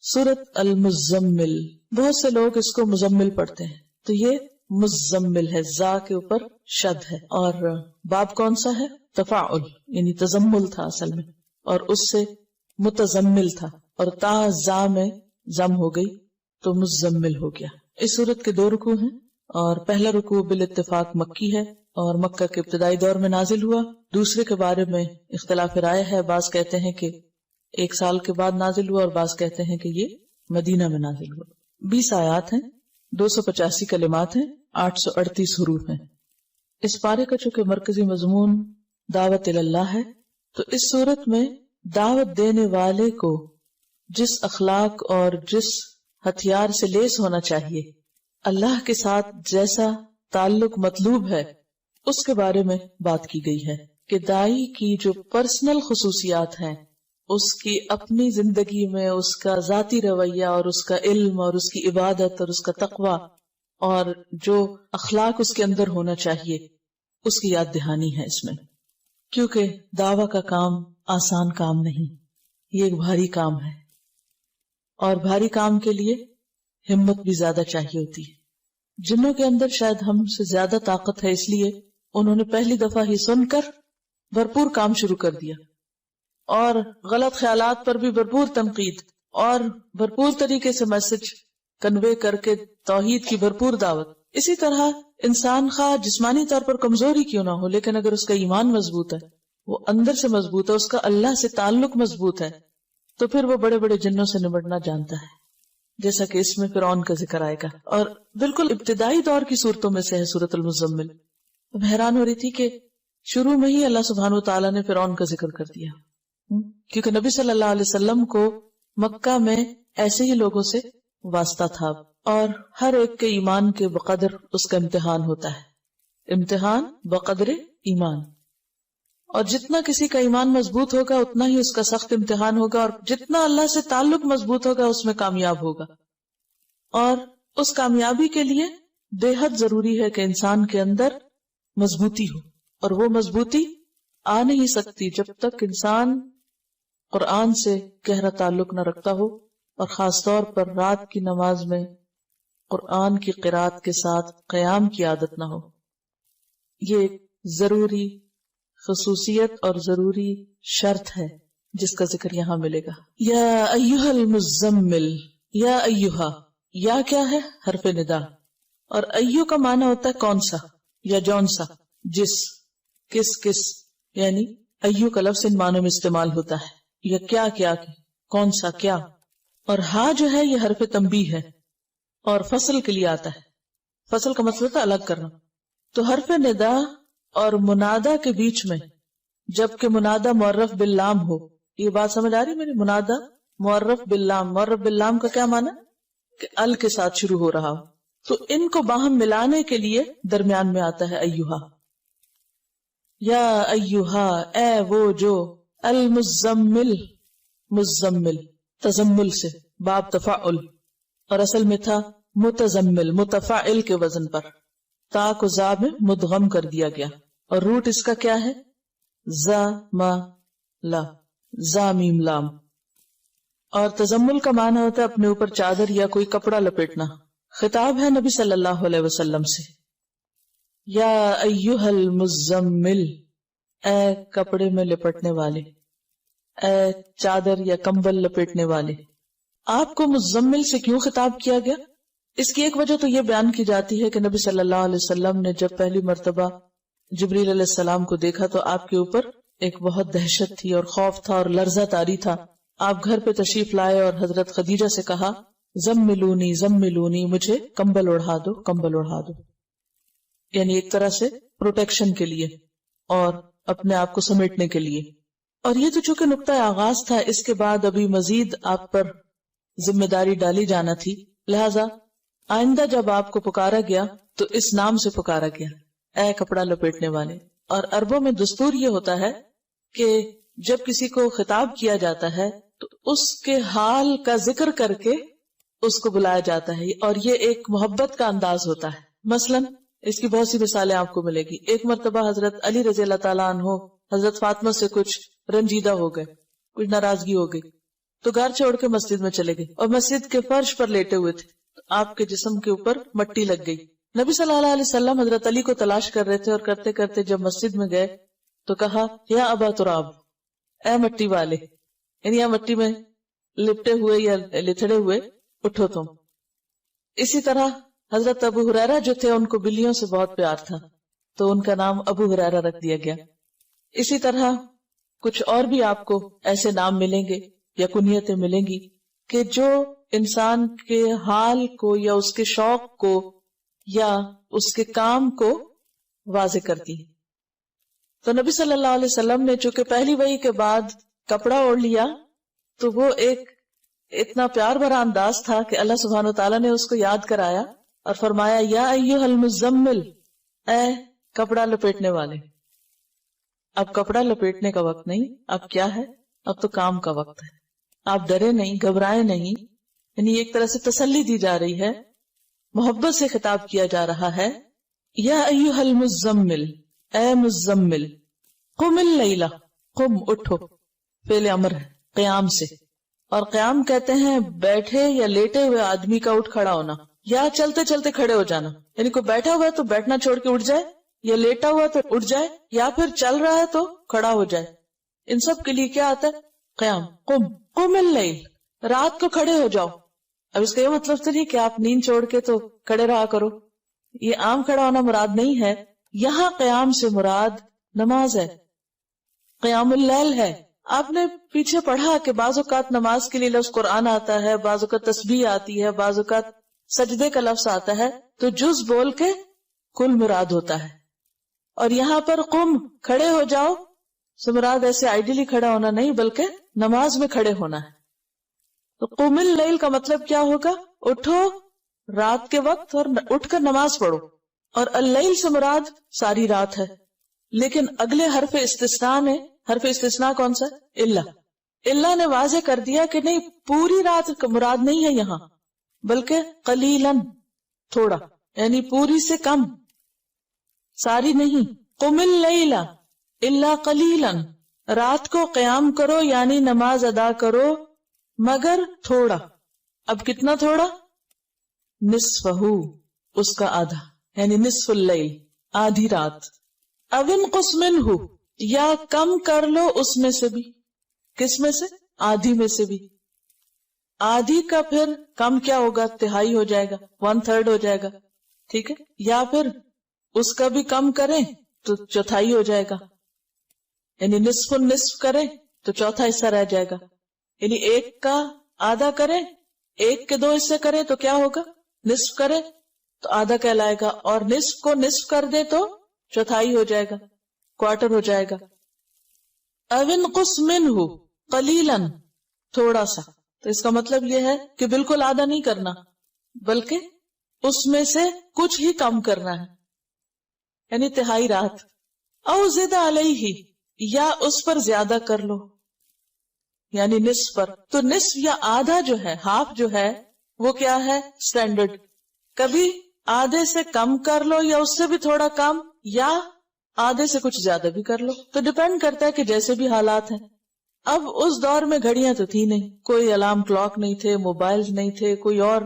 سورت المزمل، بہت سے لوگ اس کو مزمل پڑھتے ہیں، تو یہ مزمل ہے، زا کے اوپر شد ہے، اور باب کون سا ہے؟ تفاعل، یعنی تزمل تھا اصل میں، اور اس سے متزمل تھا، اور تا زا میں زم ہو گئی تو مزمل ہو گیا۔ اس سورت کے 2 رکوع ہیں، اور پہلا رکوع بالاتفاق مکی ہے اور مکہ کے ابتدائی دور میں نازل ہوا۔ دوسرے کے بارے میں اختلاف رائے ہے، بعض کہتے ہیں کہ 1 سال کے بعد نازل ہوا، اور بعض کہتے ہیں کہ یہ مدینہ میں نازل ہوا۔ 20 آیات ہیں، 285 کلمات ہیں، 838 حروف ہیں۔ اس پارے کا چونکہ مرکزی مضمون دعوت اللہ ہے، تو اس صورت میں دعوت دینے والے کو جس اخلاق اور جس ہتھیار سے لیس ہونا چاہیے، اللہ کے ساتھ جیسا تعلق مطلوب ہے، اس کے بارے میں بات کی گئی ہے کہ داعی کی جو پرسنل خصوصیات ہیں، اس کی اپنی زندگی میں اس کا ذاتی رویہ اور اس کا علم اور اس کی عبادت اور اس کا تقوی اور جو اخلاق اس کے اندر ہونا چاہیے، اس کی یاد دہانی ہے اس میں، کیونکہ دعویٰ کا کام آسان کام نہیں، یہ ایک بھاری کام ہے، اور بھاری کام کے لیے ہمت بھی زیادہ چاہیے ہوتی ہے۔ جنوں کے اندر شاید ہم سے زیادہ طاقت ہے، اس لیے انہوں نے پہلی دفعہ ہی سن کر بھرپور کام شروع کر دیا، اور غلط خیالات پر بھی بھرپور تنقید، اور بھرپور طریقے سے میسج کنوے کر کے توحید کی بھرپور دعوت۔ اسی طرح انسان خواہ جسمانی طور پر کمزور ہی کیوں نہ ہو، لیکن اگر اس کا ایمان مضبوط ہے، وہ اندر سے مضبوط ہے، اس کا اللہ سے تعلق مضبوط ہے، تو پھر وہ بڑے بڑے جنوں سے نمٹنا جانتا ہے، جیسا کہ اس میں فرعون کا ذکر آئے گا، اور بالکل ابتدائی دور کی صورتوں میں سے ہے سورۃ المزمل۔ اب حیران ہو رہی تھی کہ شروع میں ہی اللہ سبحانہ وتعالیٰ نے فرعون کا ذکر کر دیا، کیونکہ نبی صلی اللہ علیہ وسلم کو مکہ میں ایسے ہی لوگوں سے واسطہ تھا، اور ہر ایک کے ایمان کے بقدر اس کا امتحان ہوتا ہے، امتحان بقدر ایمان، اور جتنا کسی کا ایمان مضبوط ہوگا اتنا ہی اس کا سخت امتحان ہوگا، اور جتنا اللہ سے تعلق مضبوط ہوگا اس میں کامیاب ہوگا۔ اور اس کامیابی کے لیے بے حد ضروری ہے کہ انسان کے اندر مضبوطی ہو، اور وہ مضبوطی آ نہیں سکتی جب تک انسان قرآن سے گہرا تعلق نہ رکھتا ہو، اور خاص طور پر رات کی نماز میں قرآن کی قرات کے ساتھ قیام کی عادت نہ ہو۔ یہ ایک ضروری خصوصیت اور ضروری شرط ہے جس کا ذکر یہاں ملے گا۔ یا ایھا المزمل، یا ایھا، یا کیا ہے؟ حرف ندا، اور ایھو کا معنی ہوتا ہے کون سا یا جون سا، جس، کس، یعنی ایھو کا لفظ ان معنوں میں استعمال ہوتا ہے، یا کیا کون سا کیا، اور ہا جو ہے یہ حرف تنبیہ ہے اور فصل کے لیے آتا ہے، فصل کا مطلب ہوتا ہے الگ کرنا۔ تو حرف ندا اور منادا کے بیچ میں جبکہ منادا معرف باللام ہو، یہ بات سمجھ آ رہی میری؟ منادا معرف باللام، معرف باللام کا کیا معنی؟ کہ ال کے ساتھ شروع ہو رہا ہو، تو ان کو باہم ملانے کے لیے درمیان میں آتا ہے ایھا۔ یا ایھا، اے وہ جو، المزمل، مزمل تزمل سے، باب تفاعل، اور اصل میں تھا متزمل، متفاعل کے وزن پر، تا کو زا میں مدغم کر دیا گیا، اور روٹ اس کا کیا ہے؟ زا ما لا، زا میم لام۔ اور تزمل کا معنی ہوتا ہے اپنے اوپر چادر یا کوئی کپڑا لپیٹنا۔ خطاب ہے نبی صلی اللہ علیہ وسلم سے، یا ایھا المزمل، اے کپڑے میں لپٹنے والے، اے چادر یا کمبل لپیٹنے والے۔ آپ کو مزمل سے کیوں خطاب کیا گیا؟ اس کی ایک وجہ تو یہ بیان کی جاتی ہے کہ نبی صلی اللہ علیہ وسلم نے جب پہلی مرتبہ جبریل علیہ السلام کو دیکھا تو آپ کے اوپر ایک بہت دہشت تھی اور خوف تھا اور لرزہ طاری تھا۔ آپ گھر پہ تشریف لائے اور حضرت خدیجہ سے کہا، زملونی زملونی، مجھے کمبل اڑھا دو، کمبل اڑھا دو، یعنی ایک طرح سے پروٹیکشن کے لیے اور اپنے آپ کو سمیٹنے کے لیے۔ اور یہ تو چونکہ نقطہ آغاز تھا، اس کے بعد ابھی مزید آپ پر ذمہ داری ڈالی جانا تھی، لہذا آئندہ جب آپ کو پکارا گیا تو اس نام سے پکارا گیا، اے کپڑا لپیٹنے والے۔ اور عربوں میں دستور یہ ہوتا ہے کہ جب کسی کو خطاب کیا جاتا ہے تو اس کے حال کا ذکر کر کے اس کو بلایا جاتا ہے، اور یہ ایک محبت کا انداز ہوتا ہے۔ مثلا اس کی بہت سی مثالیں آپ کو ملے گی۔ ایک مرتبہ حضرت علی رضی اللہ تعالیٰ عنہ حضرت فاطمہ سے کچھ رنجیدہ ہو گئے، کچھ ناراضگی ہو گئی، تو گھر چھوڑ کے مسجد میں چلے گئے اور مسجد کے فرش پر لیٹے ہوئے تھے، تو آپ کے جسم کے اوپر مٹی لگ گئی. نبی صلی اللہ علیہ وسلم حضرت علی کو تلاش کر رہے تھے اور کرتے کرتے جب مسجد میں گئے تو کہا یا ابا تراب، اے مٹی والے، یعنی یا مٹی میں لپٹے ہوئے یا لتڑے ہوئے اٹھو تم. اسی طرح حضرت ابو ہریرہ جو تھے ان کو بلیوں سے بہت پیار تھا تو ان کا نام ابو ہریرہ رکھ دیا گیا. اسی طرح کچھ اور بھی آپ کو ایسے نام ملیں گے یا کنیتیں ملیں گی کہ جو انسان کے حال کو یا اس کے شوق کو یا اس کے کام کو واضح کرتی ہے. تو نبی صلی اللہ علیہ وسلم نے چونکہ پہلی وحی کے بعد کپڑا اوڑھ لیا تو وہ ایک اتنا پیار بھرا انداز تھا کہ اللہ سبحانہ وتعالیٰ نے اس کو یاد کرایا اور فرمایا یا ایھا المزمل، اے کپڑا لپیٹنے والے. اب کپڑا لپیٹنے کا وقت نہیں، اب کیا ہے؟ اب تو کام کا وقت ہے. آپ ڈرے نہیں، گھبرائے نہیں، یعنی ایک طرح سے تسلی دی جا رہی ہے، محبت سے خطاب کیا جا رہا ہے. یا ایھا المزمل، اے مزمل، قم اللیل، قم اٹھو، فعل امر ہے قیام سے، اور قیام کہتے ہیں بیٹھے یا لیٹے ہوئے آدمی کا اٹھ کھڑا ہونا یا چلتے چلتے کھڑے ہو جانا. یعنی کوئی بیٹھا ہوا ہے تو بیٹھنا چھوڑ کے اٹھ جائے، یا لیٹا ہوا تو اٹھ جائے، یا پھر چل رہا ہے تو کھڑا ہو جائے. ان سب کے لیے کیا آتا ہے؟ قیام. قم اللیل، رات کو کھڑے ہو جاؤ. اب اس کا یہ مطلب تو نہیں کہ آپ نیند چھوڑ کے تو کھڑے رہا کرو، یہ عام کھڑا ہونا مراد نہیں ہے. یہاں قیام سے مراد نماز ہے، قیام اللیل ہے. آپ نے پیچھے پڑھا کہ بعض اوقات نماز کے لیے لفظ قرآن آتا ہے، بعض اوقات تسبیح آتی ہے، بعض اوقات سجدے کا لفظ آتا ہے، تو جز بول کے کل مراد ہوتا ہے. اور یہاں پر قم، کھڑے ہو جاؤ سے مراد ایسے آئیڈیلی کھڑا ہونا نہیں بلکہ نماز میں کھڑے ہونا ہے. تو قم اللیل کا مطلب کیا ہوگا؟ اٹھو رات کے وقت اور اٹھ کر نماز پڑھو. اور اللیل سے مراد ساری رات ہے. لیکن اگلے حرف استثناء نے، حرف استثناء کون سا؟ اللہ نے واضح کر دیا کہ نہیں، پوری رات مراد نہیں ہے یہاں، بلکہ قلیلاً، تھوڑا، یعنی پوری سے کم، ساری نہیں. قم اللیل الا قلیلاً، رات کو قیام کرو یعنی نماز ادا کرو مگر تھوڑا. اب کتنا تھوڑا؟ نصفہ، اس کا آدھا، یعنی نصف اللیل، آدھی رات. او انقص منہ، یا کم کر لو اس میں سے بھی. کس میں سے؟ آدھی میں سے بھی. آدھی کا پھر کم کیا ہوگا؟ تہائی ہو جائے گا، 1/3 ہو جائے گا، ٹھیک ہے. یا پھر اس کا بھی کم کریں تو چوتھائی ہو جائے گا، یعنی نصف النصف کریں تو چوتھا حصہ رہ جائے گا. یعنی ایک کا آدھا کریں، ایک کے 2 حصے کریں تو کیا ہوگا؟ نصف کریں تو آدھا کہلائے گا، اور نصف کو نصف کر دے تو چوتھائی ہو جائے گا، کوارٹر ہو جائے گا. او انقص منہ قلیلاً، تھوڑا سا. تو اس کا مطلب یہ ہے کہ بالکل آدھا نہیں کرنا بلکہ اس میں سے کچھ ہی کم کرنا ہے، یعنی تہائی رات. او زد علیہ، یا اس پر زیادہ کر لو، یعنی نصف پر. تو نصف یا آدھا جو ہے، ہاف جو ہے، وہ کیا ہے؟ سٹینڈرڈ. کبھی آدھے سے کم کر لو یا اس سے بھی تھوڑا کم، یا آدھے سے کچھ زیادہ بھی کر لو. تو ڈیپینڈ کرتا ہے کہ جیسے بھی حالات ہیں. اب اس دور میں گھڑیاں تو تھی نہیں، کوئی الارم کلاک نہیں تھے، موبائل نہیں تھے، کوئی اور